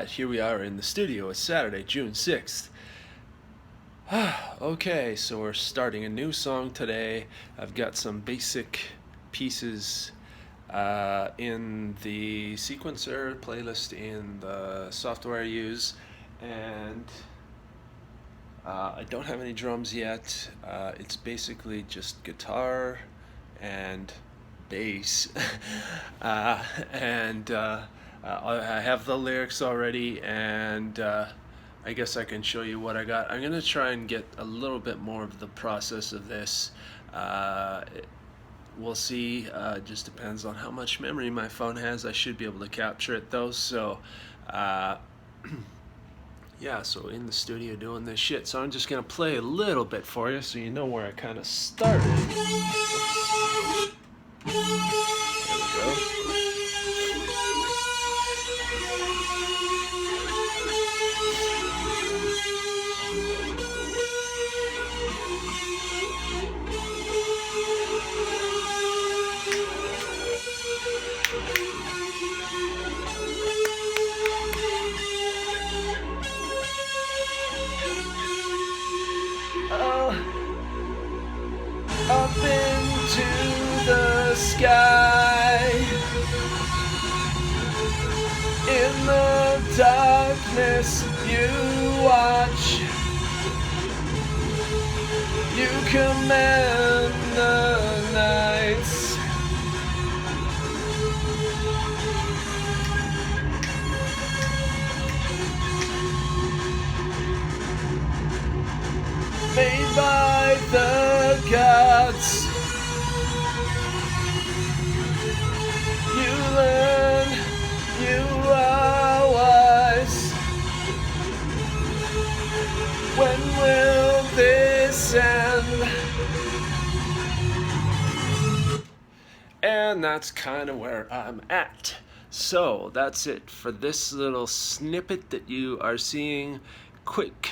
Here we are in the studio. It's Saturday, June 6th. Okay, so we're starting a new song today. I've got some basic pieces in the sequencer playlist in the software I use, and I don't have any drums yet. It's basically just guitar and bass. and I have the lyrics already, and I guess I can show you what I got. I'm gonna try and get a little bit more of the process of this. We'll see. It just depends on how much memory my phone has. I should be able to capture it though. So yeah, so in the studio doing this shit. So I'm just gonna play a little bit for you so you know where I kind of started. Oops. There we go. Up into the sky, in the darkness you watch, you command the nights. Made by the gods, you learn, you are wise. When will this end? And that's kind of where I'm at. So that's it for this little snippet that you are seeing. Quick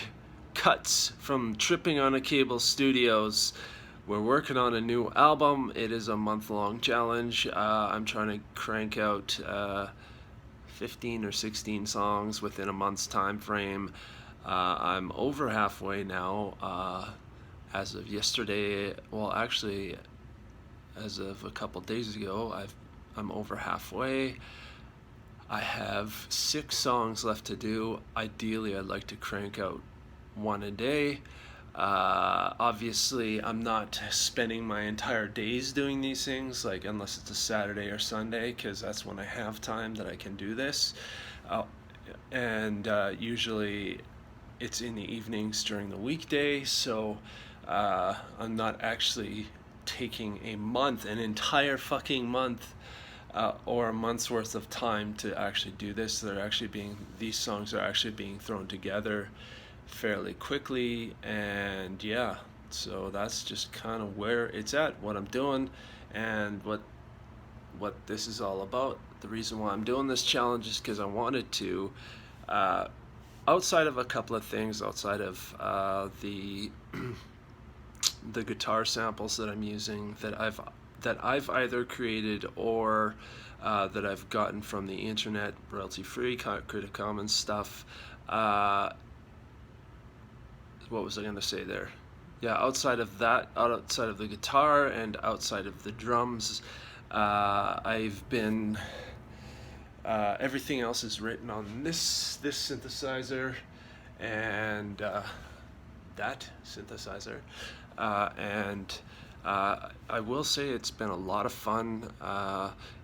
cuts from Tripping on a Cable Studios. We're working on a new album. It is a month-long challenge. I'm trying to crank out 15 or 16 songs within a month's time frame. I'm over halfway now. As of yesterday, well, actually, as of a couple days ago, I'm over halfway. I have 6 songs left to do. Ideally, I'd like to crank out one a day. Obviously, I'm not spending my entire days doing these things, like unless it's a Saturday or Sunday, because that's when I have time that I can do this. And usually it's in the evenings during the weekday, so I'm not actually taking an entire fucking month or a month's worth of time to actually do this. These songs are actually being thrown together fairly quickly, and yeah, so that's just kind of where it's at, what I'm doing, and what this is all about. The reason why I'm doing this challenge is because I wanted to, outside of a couple of things, outside of the the guitar samples that I'm using that I've either created or that I've gotten from the internet, royalty-free, Creative Commons stuff. What was I going to say there? Yeah, outside of that, outside of the guitar and outside of the drums, I've been everything else is written on this synthesizer and that synthesizer, and I will say it's been a lot of fun.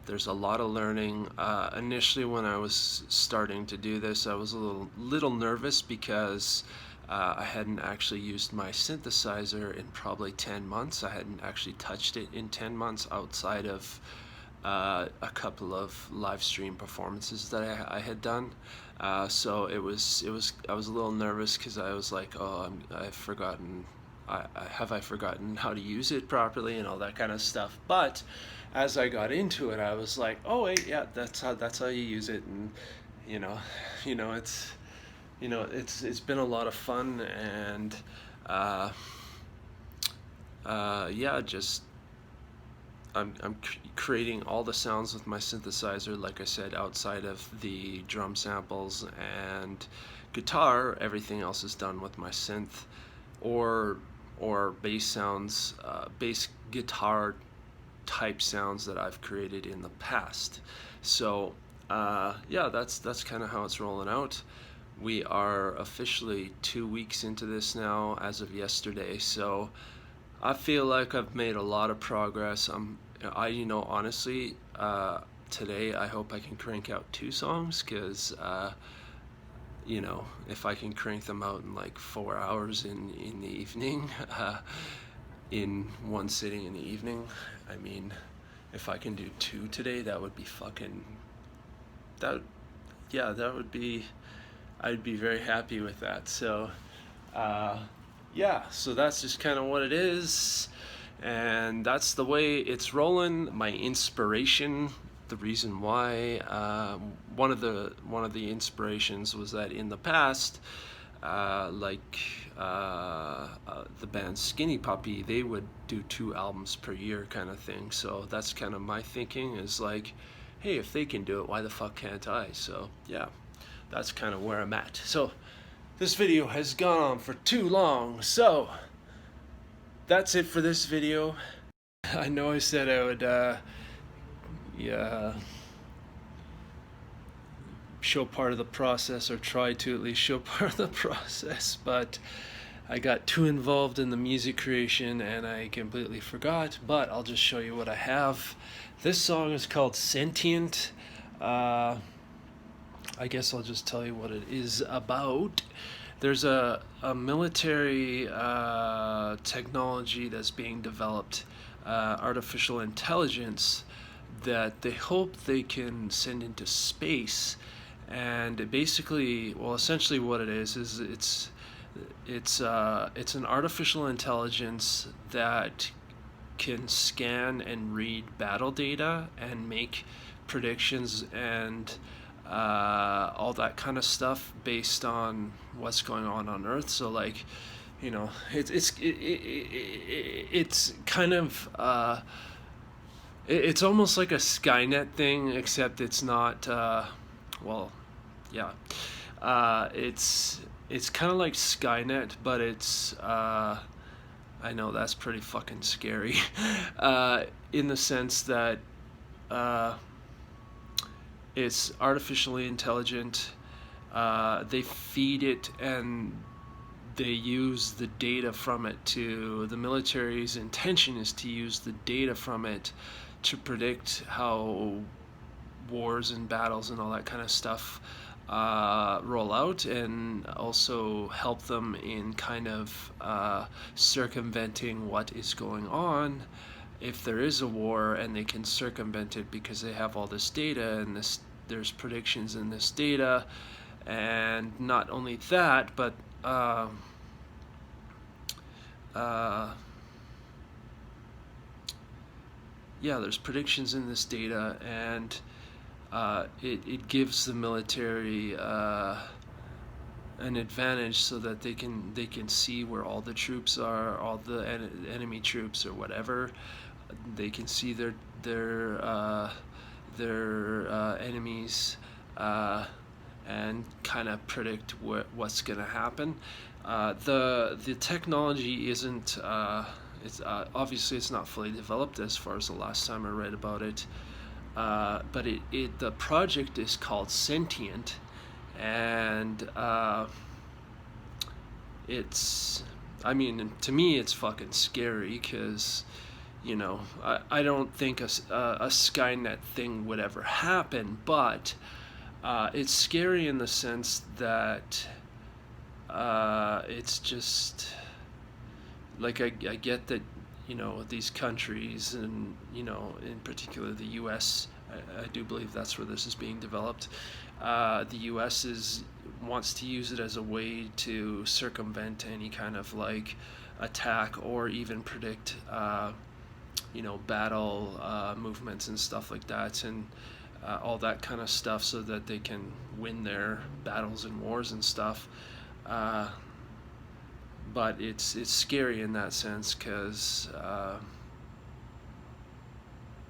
There's a lot of learning. Initially, when I was starting to do this, I was a little nervous because I hadn't actually used my synthesizer in probably 10 months. I hadn't actually touched it in 10 months outside of a couple of live stream performances that I had done. So I was a little nervous because I was like, oh, I've forgotten. Have I forgotten how to use it properly and all that kind of stuff. But as I got into it, I was like, oh wait, yeah, that's how you use it, and it's been a lot of fun, and yeah, just I'm creating all the sounds with my synthesizer, like I said, outside of the drum samples and guitar. Everything else is done with my synth or bass sounds, bass guitar type sounds that I've created in the past. So yeah, that's kind of how it's rolling out. We are officially 2 weeks into this now as of yesterday, so I feel like I've made a lot of progress. Honestly, today I hope I can crank out 2 songs, because if I can crank them out in like 4 hours in the evening, in one sitting in the evening, I mean, if I can do 2 today, that would be fucking, that, yeah, that would be, I'd be very happy with that. So, yeah, so that's just kind of what it is, and that's the way it's rolling. My inspiration, the reason why, one of the inspirations was that in the past, the band Skinny Puppy, they would do 2 albums per year kind of thing. So that's kind of my thinking, is like, hey, if they can do it, why the fuck can't I? So yeah, that's kind of where I'm at. So this video has gone on for too long, so that's it for this video. I know I said I would show part of the process, or try to at least show part of the process, but I got too involved in the music creation and I completely forgot. But I'll just show you what I have. This song is called Sentient. I guess I'll just tell you what it is about. There's a military technology that's being developed, artificial intelligence, that they hope they can send into space. And basically, well, essentially what it is it's an artificial intelligence that can scan and read battle data and make predictions and all that kind of stuff based on what's going on Earth. So like, it's kind of it's almost like a Skynet thing, except it's not. Well, yeah, it's kind of like Skynet, but it's I know that's pretty fucking scary, in the sense that it's artificially intelligent. They feed it and they use the data from it to, the military's intention is to use the data from it to predict how wars and battles and all that kind of stuff roll out, and also help them in kind of circumventing what is going on if there is a war, and they can circumvent it because they have all this data, and there's predictions in this data. And not only that, but yeah, there's predictions in this data, and it gives the military an advantage, so that they can see where all the troops are, all the enemy troops or whatever. They can see their enemies, and kind of predict what's going to happen. The technology isn't. It's obviously it's not fully developed as far as the last time I read about it. But the project is called Sentient, and it's, I mean, to me it's fucking scary, because I don't think a Skynet thing would ever happen, but it's scary in the sense that it's just like, I get that these countries, and in particular the US, I do believe that's where this is being developed. The US wants to use it as a way to circumvent any kind of like attack, or even predict battle movements and stuff like that, and all that kind of stuff, so that they can win their battles and wars and stuff. But it's scary in that sense, because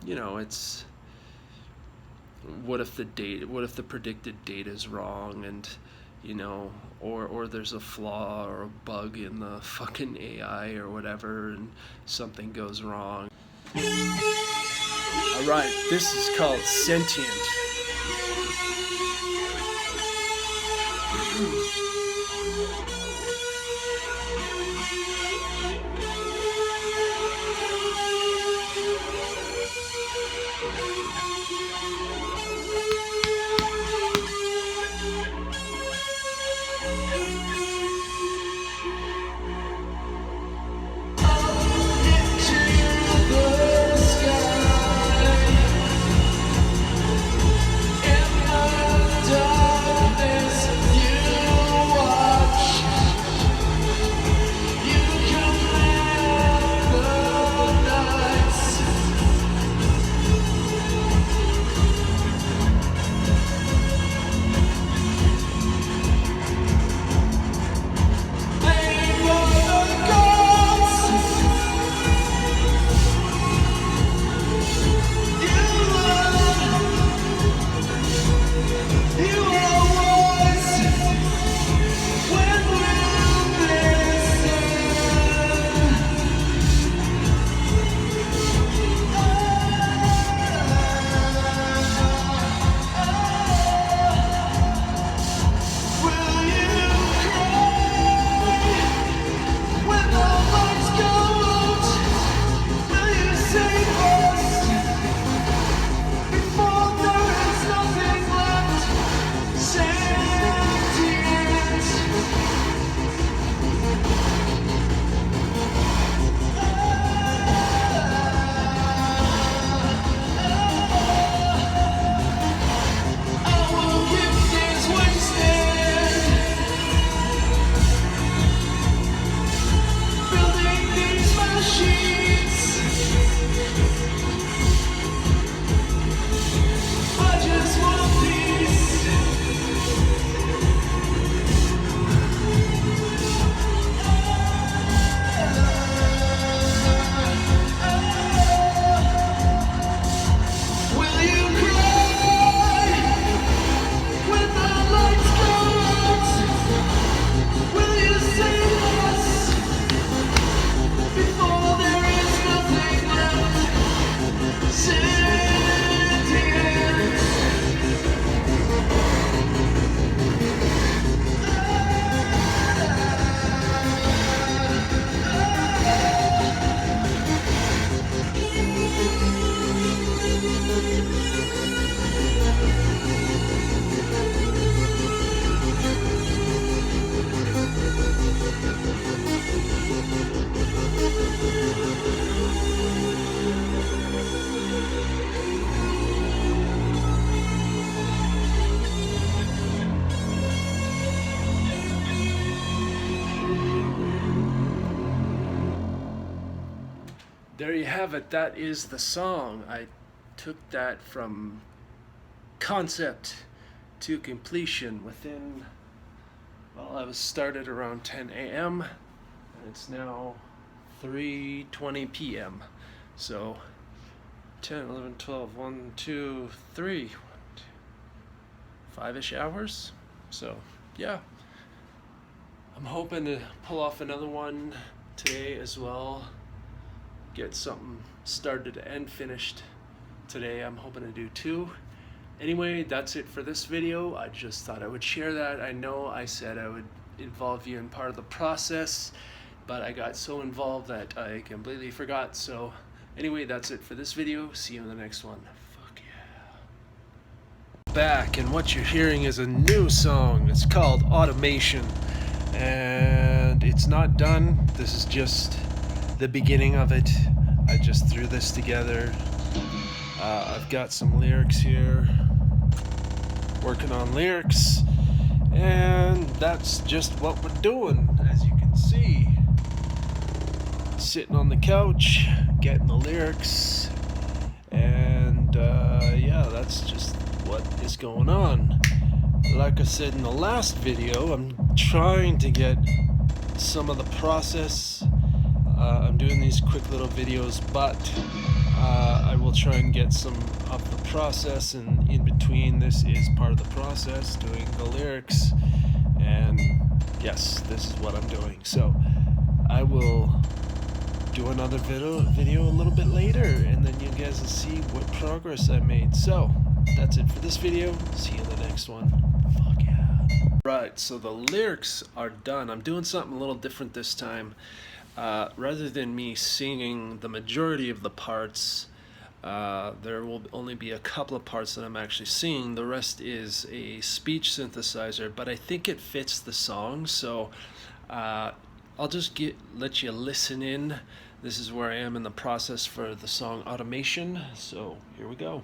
you know, it's what if the predicted date is wrong, and you know, or there's a flaw or a bug in the fucking AI or whatever, and something goes wrong. Alright, this is called Sentient. There you have it. That is the song. I took that from concept to completion within, well, I was started around 10 a.m. and it's now 3:20 p.m. So 10, 11, 12, 1, 2, 3, 5-ish hours. So yeah, I'm hoping to pull off another one today as well. Get something started and finished today. I'm hoping to do 2. Anyway, that's it for this video. I just thought I would share that. I know I said I would involve you in part of the process, but I got so involved that I completely forgot. So anyway, that's it for this video. See you in the next one. Fuck yeah. Back, and what you're hearing is a new song. It's called Automation, and it's not done. This is just the beginning of it. I just threw this together. I've got some lyrics here, working on lyrics, and that's just what we're doing. As you can see, sitting on the couch, getting the lyrics, and yeah, that's just what is going on. Like I said in the last video, I'm trying to get some of the process. I'm doing these quick little videos, but I will try and get some of the process, and in between this is part of the process, doing the lyrics. And yes, this is what I'm doing. So I will do another video a little bit later, and then you guys will see what progress I made. So that's it for this video. See you in the next one. Fuck yeah. Right, so the lyrics are done. I'm doing something a little different this time. Rather than me singing the majority of the parts, there will only be a couple of parts that I'm actually singing. The rest is a speech synthesizer, but I think it fits the song, so I'll just let you listen in. This is where I am in the process for the song Automation, so here we go.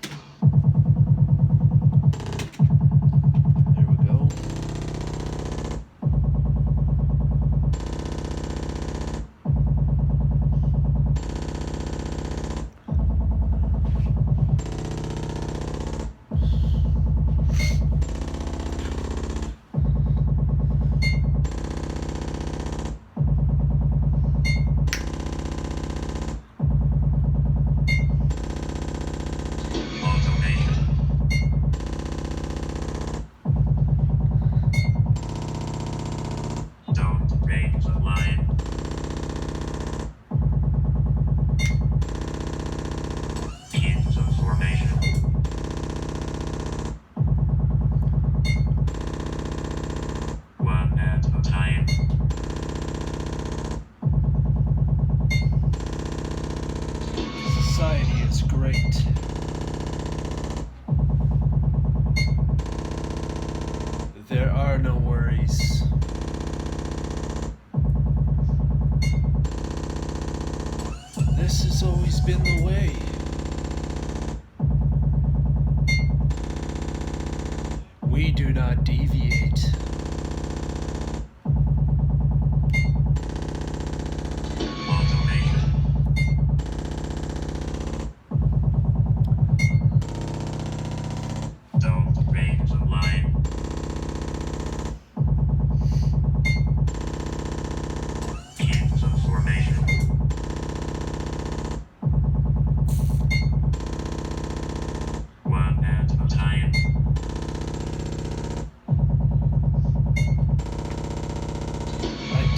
There we go. Society is great. There are no worries. This has always been the way. We do not deviate.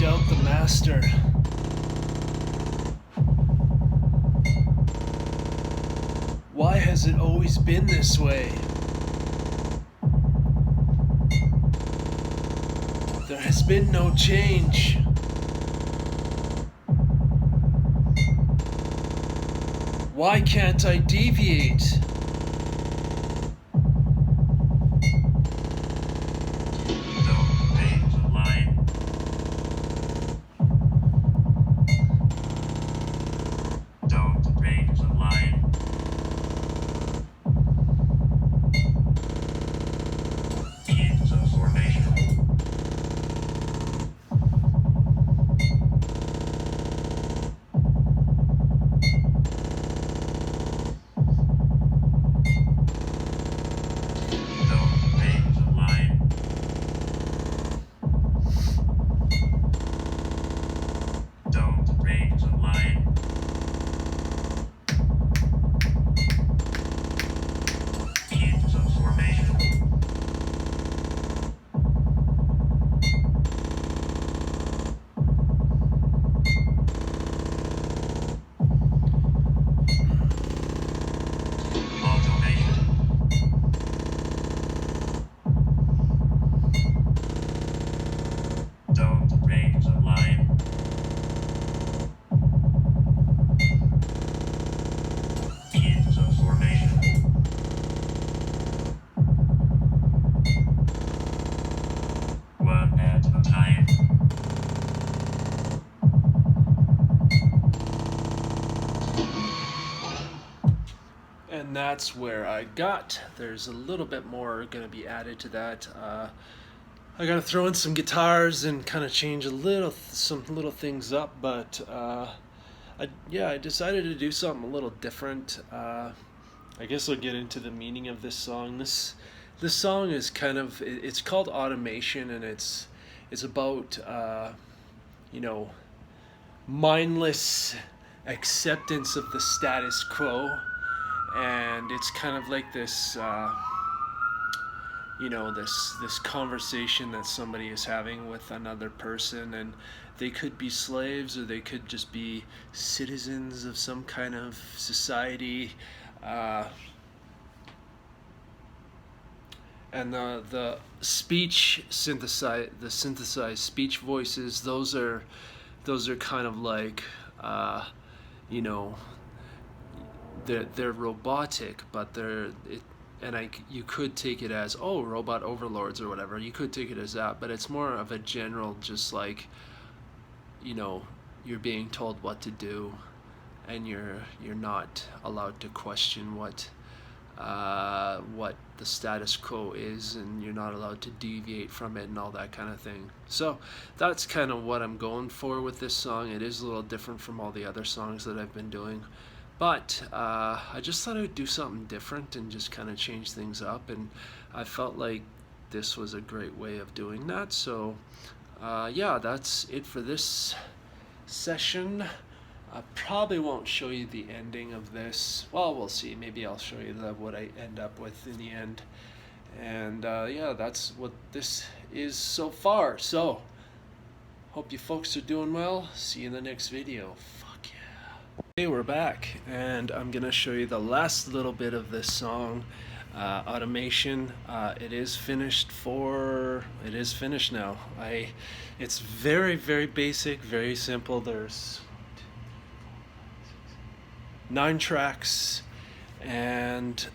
Doubt the master. Why has it always been this way? There has been no change. Why can't I deviate? And that's where I got. There's a little bit more going to be added to that. I got to throw in some guitars and kind of change some little things up, but I decided to do something a little different. I guess I'll get into the meaning of this song. This song is it's called Automation, and it's about mindless acceptance of the status quo. and it's kind of like this, you know, this conversation that somebody is having with another person, and they could be slaves or they could just be citizens of some kind of society. And the synthesized speech voices, those are kind of like, you know, they're robotic, but you could take it as, oh, robot overlords or whatever. You could take it as that, but it's more of a general, just like, you know, you're being told what to do, and you're not allowed to question what the status quo is, and you're not allowed to deviate from it and all that kind of thing. So that's kind of what I'm going for with this song. It is a little different from all the other songs that I've been doing, but I just thought I would do something different and just kind of change things up, and I felt like this was a great way of doing that. So yeah, that's it for this session. I probably won't show you the ending of this. Well, we'll see. Maybe I'll show you what I end up with in the end. And yeah, that's what this is so far. So, hope you folks are doing well. See you in the next video. Fuck yeah. Okay, we're back, and I'm gonna show you the last little bit of this song. Automation. It is finished now. It's very, very basic, very simple. There's 9 tracks, and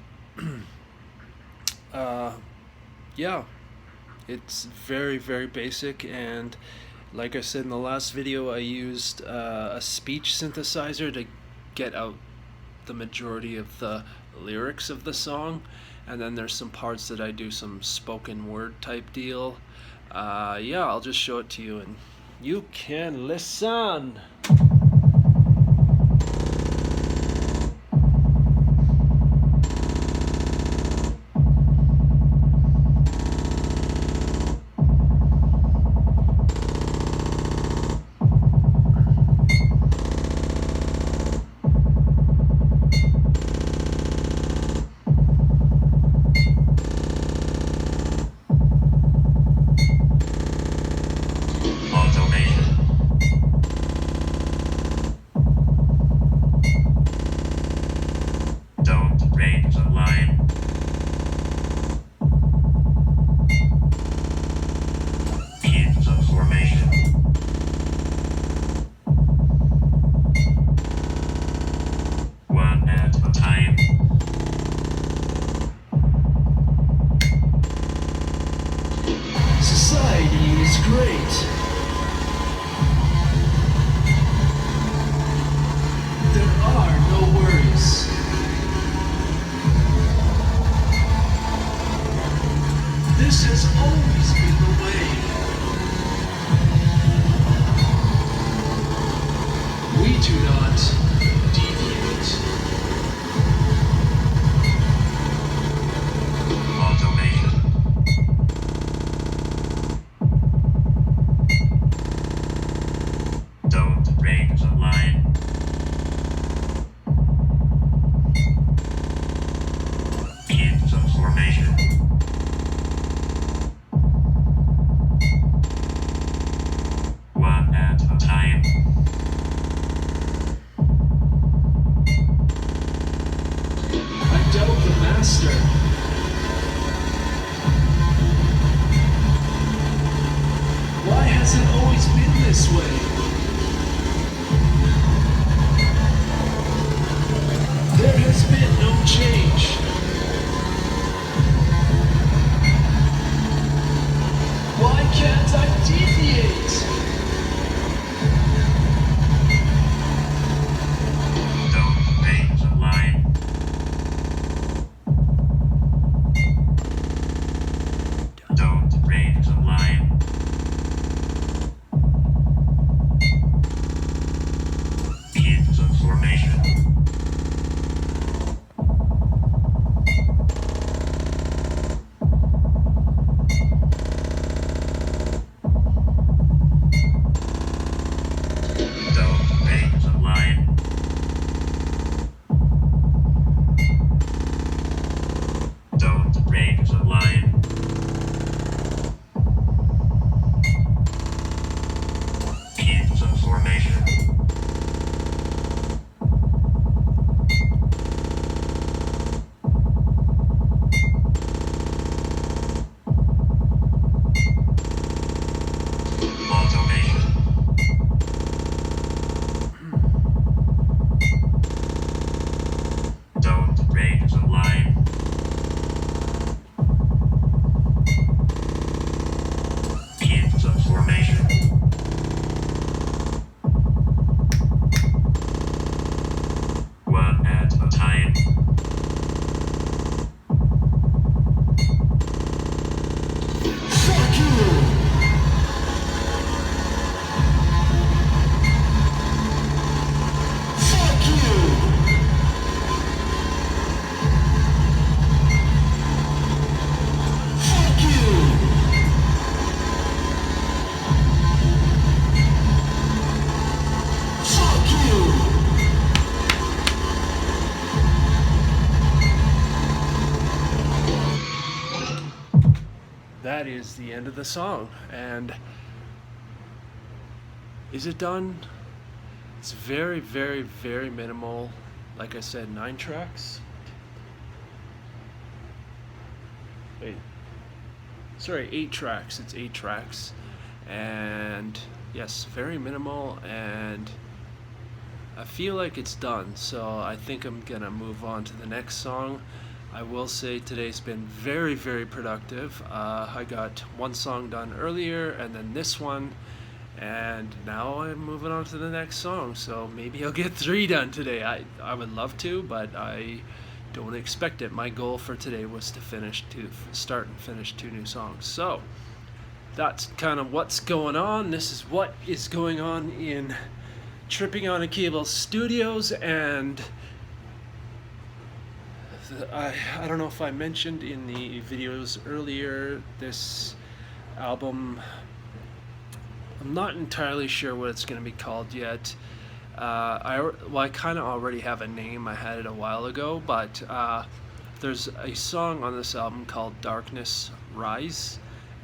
yeah, it's very, very basic. And like I said in the last video, I used a speech synthesizer to get out the majority of the lyrics of the song, and then there's some parts that I do some spoken word type deal. Yeah, I'll just show it to you and you can listen. This has always been the way. We do not deviate. Automation. Don't break the line. Keep the formation. Why has it always been this way? There has been no change. Why can't I deviate? Don't break the line. Don't break the line. Keep the formation. Don't break the line. Keep the formation. One at a time. That is the end of the song. And is it done? It's very, very, very minimal. Like I said, 9 tracks. Wait. Sorry, 8 tracks. It's 8 tracks. And yes, very minimal, and I feel like it's done. So I think I'm gonna move on to the next song. I will say today's been very, very productive. I got one song done earlier, and then this one, and now I'm moving on to the next song. So maybe I'll get 3 done today. I would love to, but I don't expect it. My goal for today was to start and finish 2 new songs. So that's kind of what's going on. This is what is going on in Tripping on a Cable Studios, and I don't know if I mentioned in the videos earlier, this album, I'm not entirely sure what it's going to be called yet. I kind of already have a name. I had it a while ago, but there's a song on this album called Darkness Rise,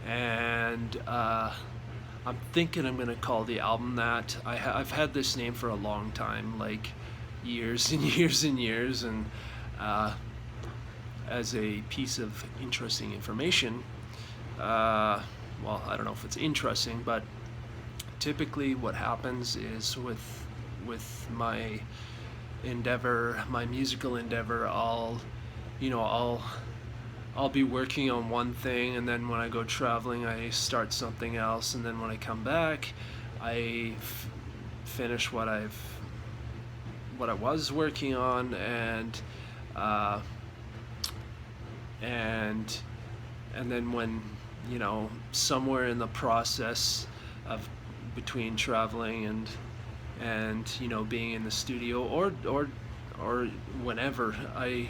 and I'm thinking I'm going to call the album that. I've had this name for a long time, like years and years and years, and as a piece of interesting information, well, I don't know if it's interesting, but typically what happens is with my endeavor, my musical endeavor, I'll be working on one thing, and then when I go traveling I start something else, and then when I come back I finish what I was working on, and then when, somewhere in the process of between traveling and being in the studio or whenever, I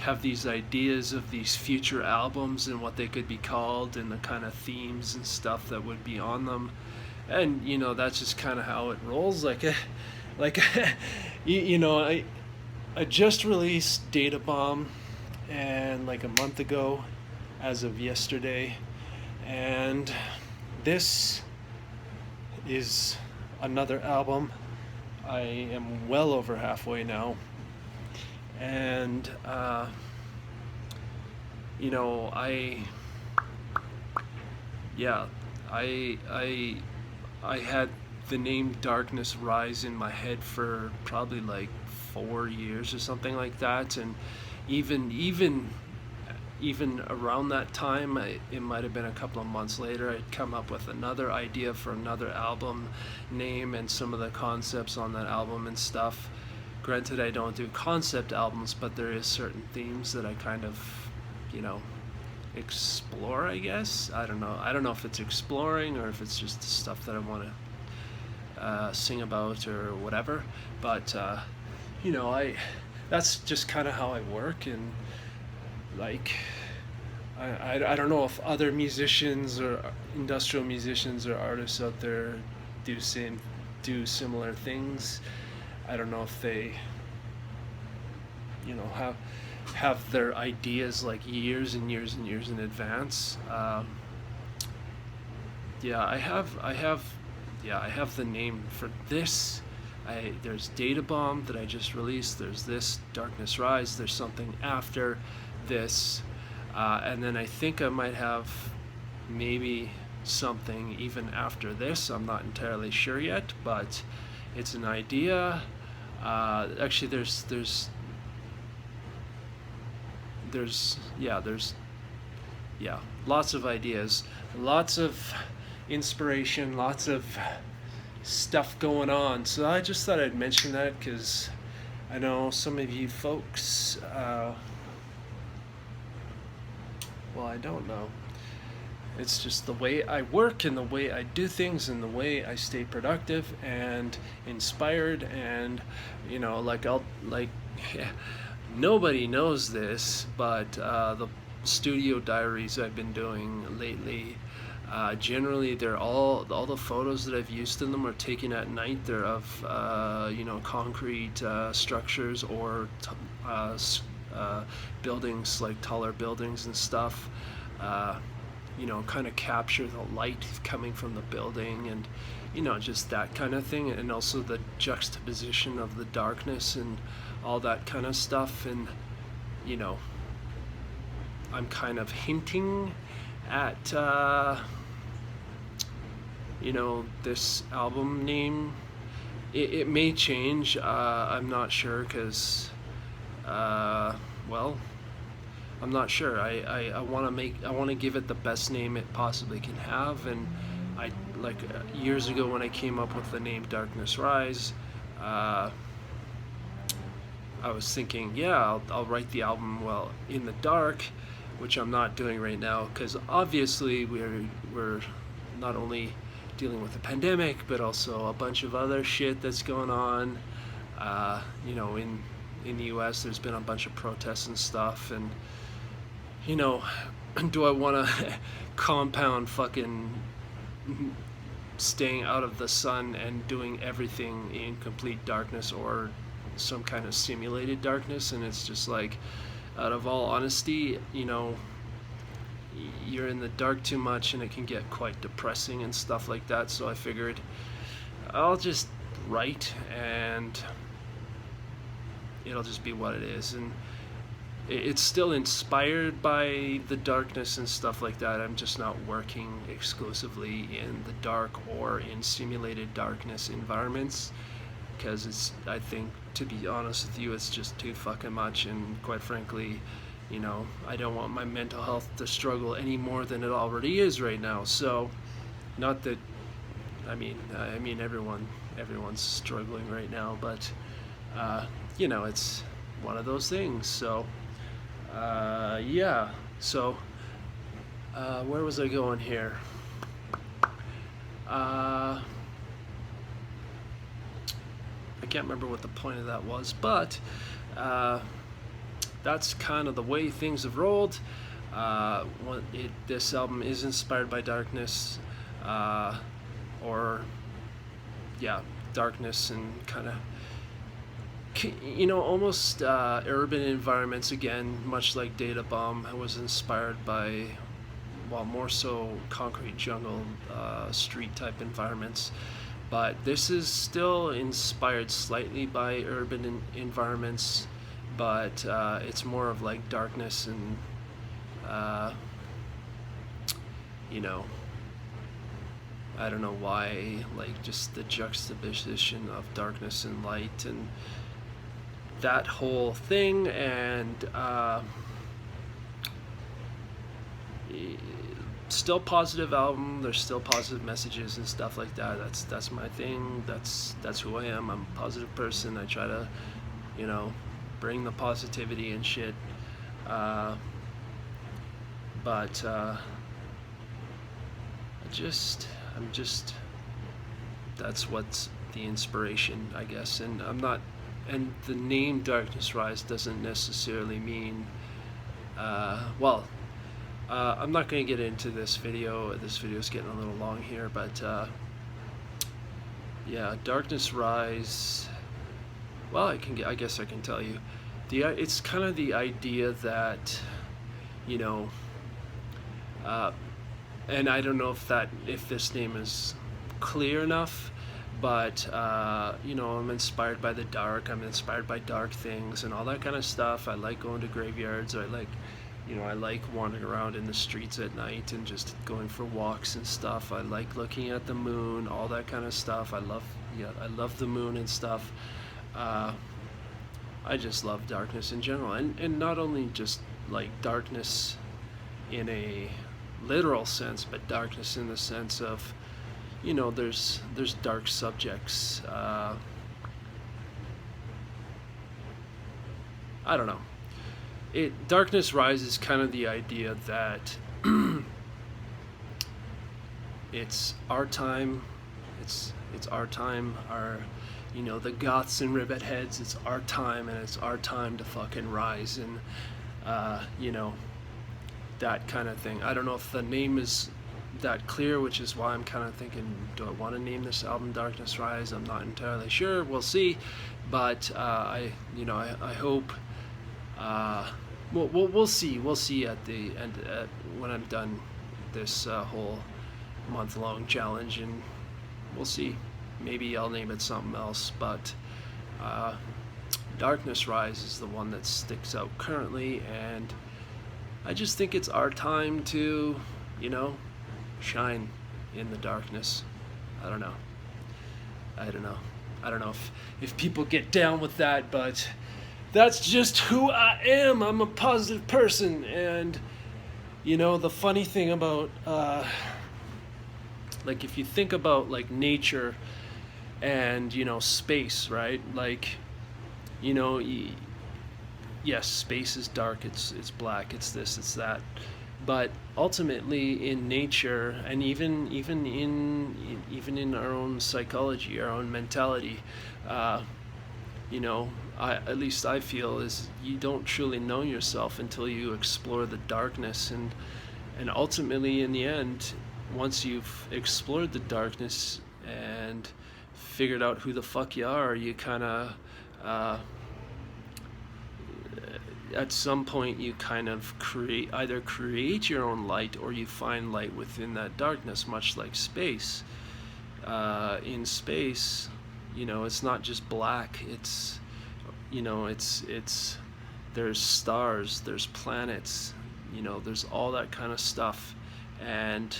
have these ideas of these future albums and what they could be called and the kind of themes and stuff that would be on them, and that's just kind of how it rolls. I just released Data Bomb, and like a month ago as of yesterday, and this is another album. I am well over halfway now, and I had the name Darkness Rise in my head for probably like 4 years or something like that, and even around that time, it might have been a couple of months later, I'd come up with another idea for another album name and some of the concepts on that album and stuff. Granted, I don't do concept albums, but there is certain themes that I kind of explore, I guess. I don't know if it's exploring or if it's just the stuff that I want to sing about or whatever, but that's just kind of how I work. And like I don't know if other musicians or industrial musicians or artists out there do similar things. I don't know if they have their ideas like years and years and years in advance. I have the name for this. There's Data Bomb that I just released. There's this Darkness Rise. There's something after this, and then I think I might have maybe something even after this. I'm not entirely sure yet, but it's an idea. Actually, there's there's lots of ideas, lots of inspiration, lots of stuff going on. So I just thought I'd mention that because I know some of you folks, well, I don't know. It's just the way I work and the way I do things and the way I stay productive and inspired. And nobody knows this, but the studio diaries I've been doing lately, generally they're all the photos that I've used in them are taken at night. They're of concrete structures or buildings, like taller buildings and stuff. Kind of capture the light coming from the building and just that kind of thing, and also the juxtaposition of the darkness and all that kind of stuff. And I'm kind of hinting at this album name. It may change. I'm not sure because I'm not sure. I want to give it the best name it possibly can have. And years ago when I came up with the name Darkness Rise, I was thinking, I'll write the album in the dark, which I'm not doing right now because obviously we're not only dealing with the pandemic but also a bunch of other shit that's going on. In the US there's been a bunch of protests and stuff, and do I want to compound fucking staying out of the sun and doing everything in complete darkness or some kind of simulated darkness? And it's just like, out of all honesty, you're in the dark too much and it can get quite depressing and stuff like that. So I figured I'll just write and it'll just be what it is. And it's still inspired by the darkness and stuff like that. I'm just not working exclusively in the dark or in simulated darkness environments because I think, to be honest with you, it's just too fucking much. And quite frankly, I don't want my mental health to struggle any more than it already is right now. So, not that, I mean everyone's struggling right now, but it's one of those things. So. So, where was I going here? I can't remember what the point of that was, but that's kind of the way things have rolled. This album is inspired by darkness, darkness and kind of almost urban environments again, much like Data Bomb. I was inspired by, more so concrete jungle, street type environments. But this is still inspired slightly by urban environments, but it's more of like darkness and, I don't know why, like just the juxtaposition of darkness and light and that whole thing. And still positive album. There's still positive messages and stuff like that. That's my thing. That's who I am. I'm a positive person. I try to bring the positivity and shit. But I'm just that's what's the inspiration, I guess. And and the name Darkness Rise doesn't necessarily mean I'm not going to get into this video. This video is getting a little long here, but Darkness Rise, I guess I can tell you. It's kind of the idea that, and I don't know if this name is clear enough, but I'm inspired by the dark. I'm inspired by dark things and all that kind of stuff. I like going to graveyards. I like wandering around in the streets at night and just going for walks and stuff. I like looking at the moon, all that kind of stuff. I love the moon and stuff. I just love darkness in general, and not only just like darkness in a literal sense, but darkness in the sense of, you know, there's dark subjects. I don't know. Darkness Rise is kind of the idea that it's our time. It's our time. Our, you know, the goths and rivet heads. It's our time, and it's our time to fucking rise, and you know, that kind of thing. I don't know if the name is that clear, which is why I'm kind of thinking, do I want to name this album Darkness Rise? I'm not entirely sure. We'll see, but I hope. We'll see. We'll see at the end, when I'm done this whole month-long challenge, and we'll see. Maybe I'll name it something else, but Darkness Rise is the one that sticks out currently, and I just think it's our time to, you know, shine in the darkness. I don't know if people get down with that, but that's just who I am. I'm a positive person, and you know, the funny thing about like, if you think about like nature and, you know, space, right? Like, you know, yes, space is dark, it's black, it's this, it's that, but ultimately in nature, and even in our own psychology, our own mentality, you know, at least I feel, is you don't truly know yourself until you explore the darkness, and ultimately in the end, once you've explored the darkness and figured out who the fuck you are, you kind of at some point you kind of either create your own light, or you find light within that darkness, much like space. In space, you know, it's not just black, it's, you know, it's there's stars, there's planets, you know, there's all that kind of stuff, and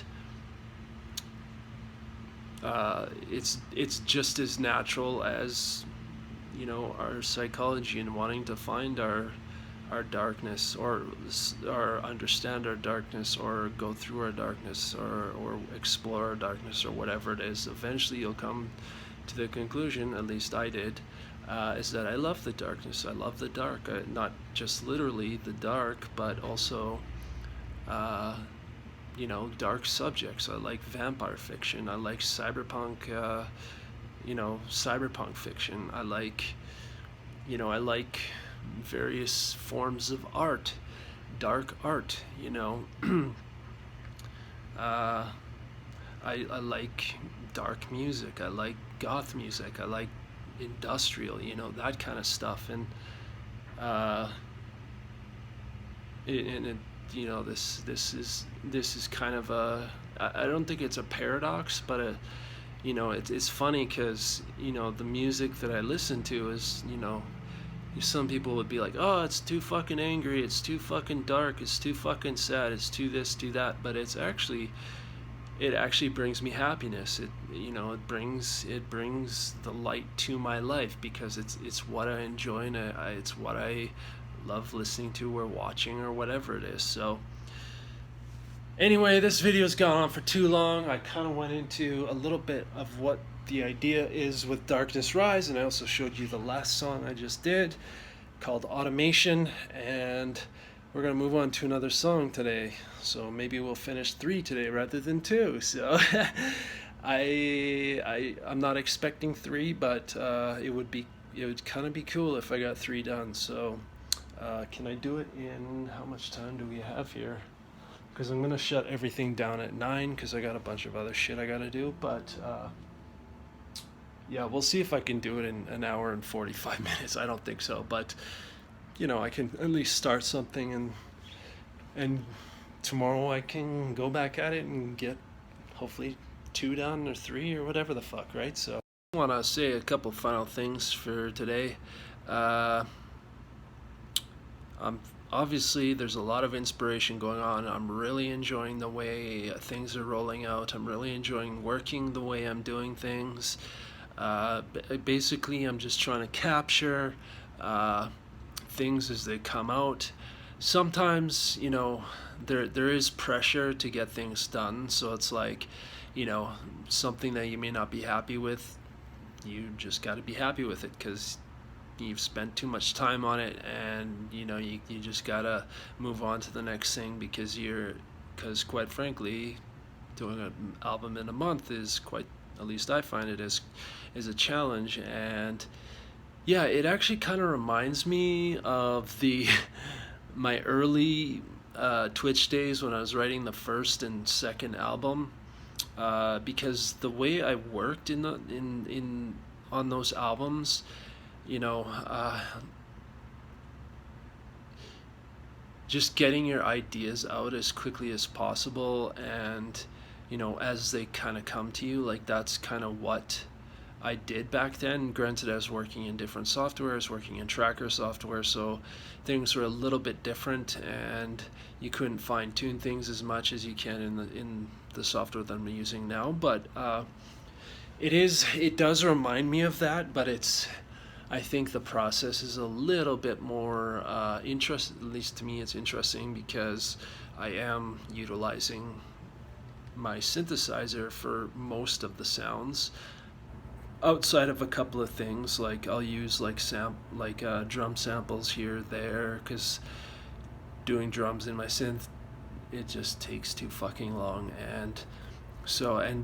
it's just as natural as, you know, our psychology and wanting to find our darkness, or understand our darkness, or go through our darkness, or explore our darkness, or whatever it is. Eventually you'll come to the conclusion, at least I did, is that I love the darkness. I love the dark, not just literally the dark, but also you know, dark subjects. I like vampire fiction, I like cyberpunk, you know, cyberpunk fiction. I like various forms of art, dark art, you know. I like dark music, I like goth music, I like industrial, you know, that kind of stuff, and you know, this is kind of a, I don't think it's a paradox, but you know, it's funny, because, you know, the music that I listen to is, you know, some people would be like, oh, it's too fucking angry, it's too fucking dark, it's too fucking sad, it's too this, too that, but it actually brings me happiness. It, you know, it brings the light to my life, because it's what I enjoy, and it's what I love listening to or watching or whatever it is. So anyway, this video's gone on for too long. I kind of went into a little bit of what the idea is with Darkness Rise, and I also showed you the last song I just did, called Automation, and we're gonna move on to another song today. So maybe we'll finish 3 today rather than 2. So I'm not expecting 3, but it would kind of be cool if I got 3 done. So can I do it in, how much time do we have here? Because I'm gonna shut everything down at 9, because I got a bunch of other shit I gotta do, but yeah, we'll see if I can do it in an hour and 45 minutes. I don't think so, but you know, I can at least start something, and tomorrow I can go back at it and get hopefully 2 done, or 3, or whatever the fuck, right? So I want to say a couple final things for today. Obviously there's a lot of inspiration going on. I'm really enjoying the way things are rolling out. I'm really enjoying working the way I'm doing things. Basically I'm just trying to capture things as they come out. sometimes, there is pressure to get things done. So it's like, something that you may not be happy with, you just got to be happy with it because you've spent too much time on it, and you just gotta move on to the next thing, because quite frankly, doing an album in a month is quite, at least I find it is a challenge. And yeah, it actually kind of reminds me of the my early Twitch days when I was writing the first and second album, because the way I worked in on those albums, you know, uh, just getting your ideas out as quickly as possible, and as they kind of come to you, like that's kind of what I did back then. Granted, I was working in different softwares, working in tracker software, so things were a little bit different, and you couldn't fine tune things as much as you can in the software that I'm using now. But it does remind me of that, but I think the process is a little bit more at least to me it's interesting, because I am utilizing my synthesizer for most of the sounds, outside of a couple of things. Like I'll use like drum samples here, there, because doing drums in my synth, it just takes too fucking long. And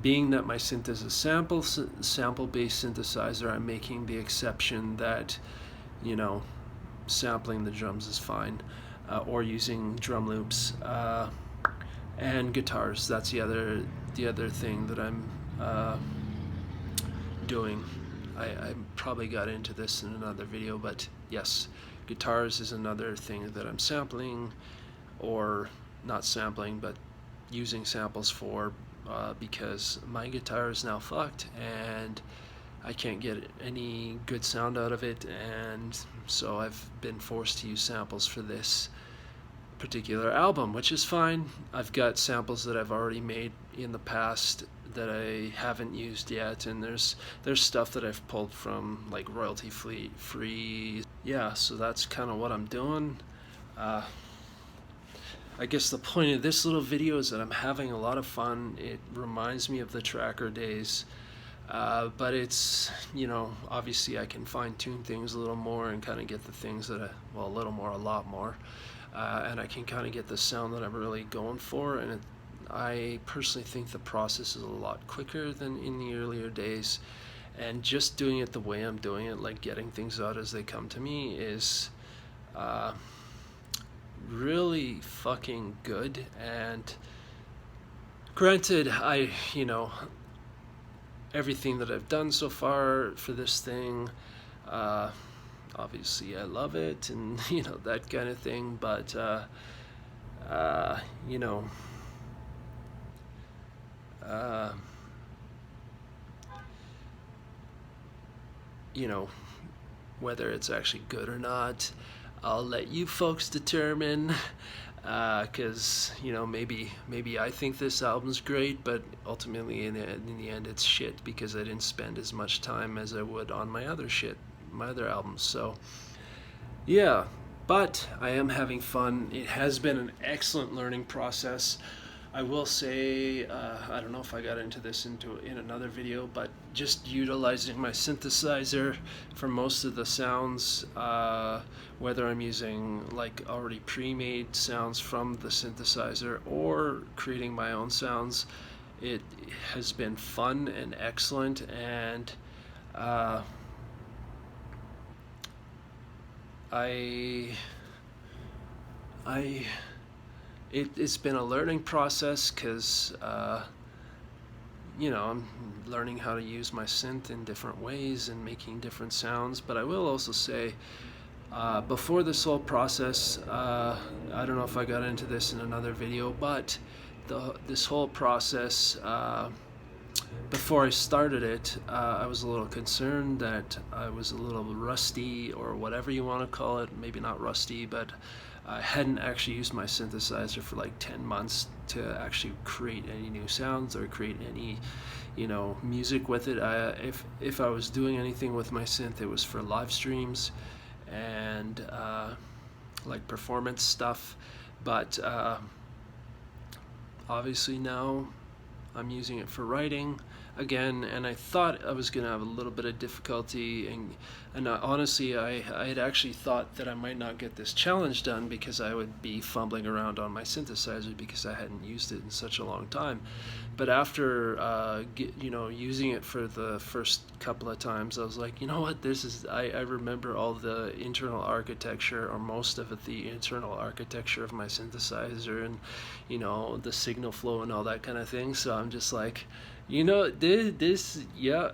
being that my synth is a sample-based synthesizer, I'm making the exception that, sampling the drums is fine, or using drum loops, and guitars. That's the other thing that I'm doing. I probably got into this in another video, but yes, guitars is another thing that I'm sampling, or not sampling, but using samples for, because my guitar is now fucked and I can't get any good sound out of it, and so I've been forced to use samples for this particular album, which is fine. I've got samples that I've already made in the past that I haven't used yet, and there's stuff that I've pulled from like royalty free. Yeah, so that's kind of what I'm doing. I guess the point of this little video is that I'm having a lot of fun. It reminds me of the tracker days, but it's, obviously I can fine tune things a little more and kind of get the things that a lot more, and I can kind of get the sound that I'm really going for. And I personally think the process is a lot quicker than in the earlier days, and just doing it the way I'm doing it, like getting things out as they come to me, is really fucking good. And granted, everything that I've done so far for this thing, obviously I love it, and that kind of thing, but whether it's actually good or not, I'll let you folks determine, because maybe I think this album's great, but ultimately in the end it's shit, because I didn't spend as much time as I would on my other albums. So yeah, but I am having fun. It has been an excellent learning process. I will say, I don't know if I got into this in another video, but just utilizing my synthesizer for most of the sounds, whether I'm using like already pre-made sounds from the synthesizer or creating my own sounds, it has been fun and excellent. And it's been a learning process, because I'm learning how to use my synth in different ways and making different sounds. But I will also say, before this whole process, I don't know if I got into this in another video, but this whole process, before I started it, I was a little concerned that I was a little rusty, or whatever you want to call it. Maybe not rusty, but I hadn't actually used my synthesizer for like 10 months to actually create any new sounds or create any, music with it. If I was doing anything with my synth, it was for live streams, and like performance stuff, but obviously now I'm using it for writing again, and I thought I was gonna have a little bit of difficulty, and honestly I had actually thought that I might not get this challenge done because I would be fumbling around on my synthesizer because I hadn't used it in such a long time. But after using it for the first couple of times, I was like, you know what, this is, I remember all the internal architecture, or most of it, the internal architecture of my synthesizer, and the signal flow and all that kind of thing. So I'm just like, this yeah.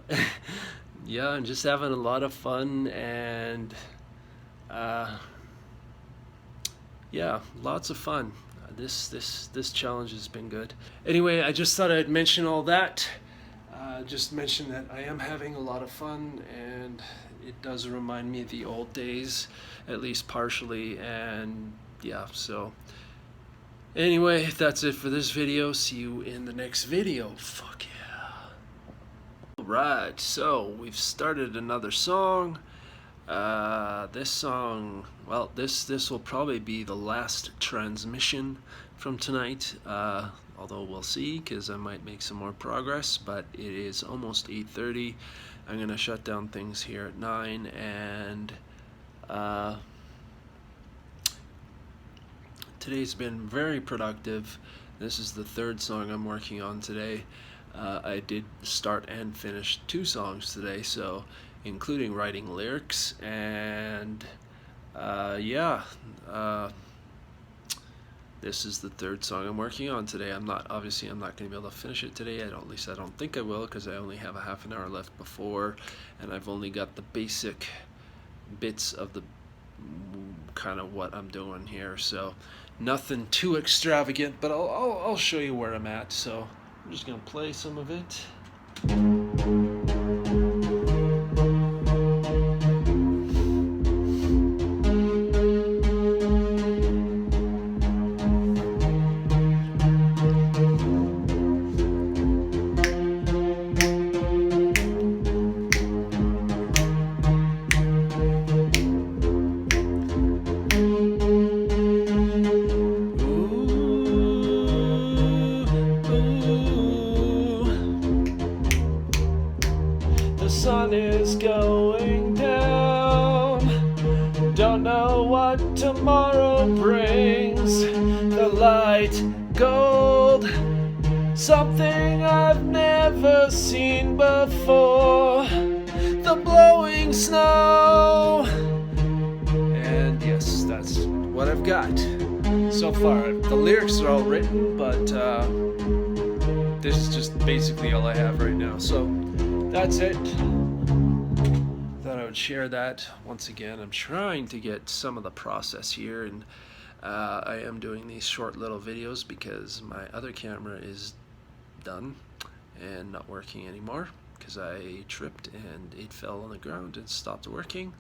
Yeah, I'm just having a lot of fun, and yeah, lots of fun. This challenge has been good. Anyway, I just thought I'd mention all that. Just mention that I am having a lot of fun, and it does remind me of the old days, at least partially. And yeah, so anyway, that's it for this video. See you in the next video. Fuck yeah. Alright, so we've started another song. This song, well, this will probably be the last transmission from tonight, although we'll see, because I might make some more progress. But it is almost 8:30. I'm gonna shut down things here at 9, and today's been very productive. This is the third song I'm working on today. I did start and finish 2 songs today, so including writing lyrics, and yeah, this is the third song I'm working on today. I'm not going to be able to finish it today. At least I don't think I will, because I only have a half an hour left before, and I've only got the basic bits of the kind of what I'm doing here, so nothing too extravagant, but I'll show you where I'm at. So I'm just gonna play some of it. The sun is going down. Don't know what tomorrow brings. The light gold, something I've never seen before. The blowing snow. And yes, that's what I've got so far. The lyrics are all written, but this is just basically all I have right now. So that's it. Thought I would share that. Once again, I'm trying to get some of the process here, and I am doing these short little videos because my other camera is done and not working anymore, because I tripped and it fell on the ground and stopped working.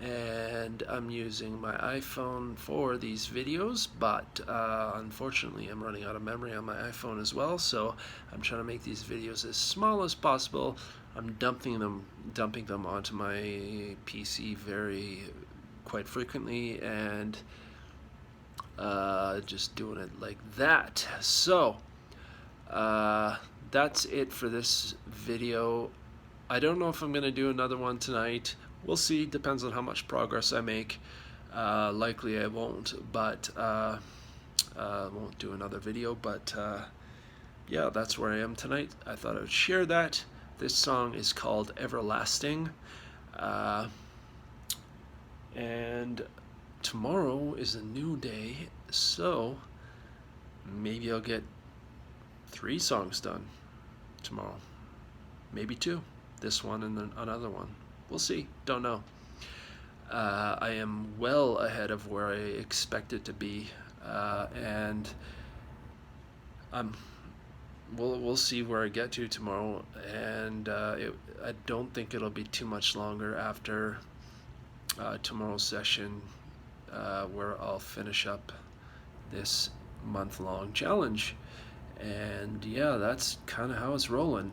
And I'm using my iPhone for these videos, but unfortunately I'm running out of memory on my iPhone as well, so I'm trying to make these videos as small as possible. I'm dumping them onto my PC quite frequently, and just doing it like that. So that's it for this video. I don't know if I'm gonna do another one tonight. We'll see. Depends on how much progress I make. Likely I won't, but won't do another video. But yeah, that's where I am tonight. I thought I would share that. This song is called Everlasting, and tomorrow is a new day, so maybe I'll get 3 songs done tomorrow, maybe 2. This one and then another one. We'll see. Don't know. I am well ahead of where I expected to be, and we'll see where I get to tomorrow. And I don't think it'll be too much longer after tomorrow's session, where I'll finish up this month-long challenge. And yeah, that's kind of how it's rolling.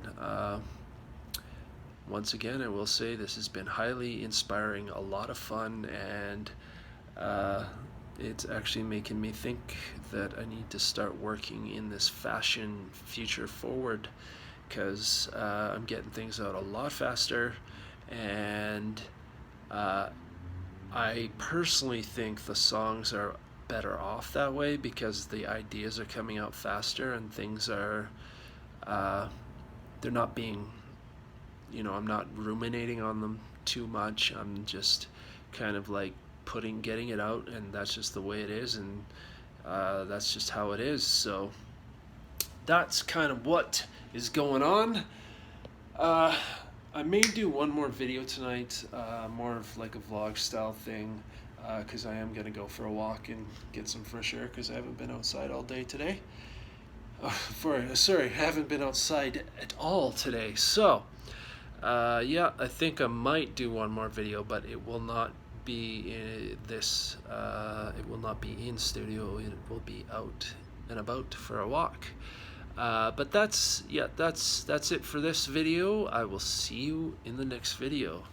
Once again, I will say this has been highly inspiring, a lot of fun, and it's actually making me think that I need to start working in this fashion future forward, because I'm getting things out a lot faster, and I personally think the songs are better off that way because the ideas are coming out faster and things are they're not being, I'm not ruminating on them too much. I'm just kind of like getting it out, and that's just the way it is, and that's just how it is. So that's kind of what is going on. I may do one more video tonight, more of like a vlog style thing, because I am going to go for a walk and get some fresh air because I haven't been outside all day today. Sorry, I haven't been outside at all today. So, yeah, I think I might do one more video, but it will not be it will not be in studio. It will be out and about for a walk. But that's it for this video. I will see you in the next video.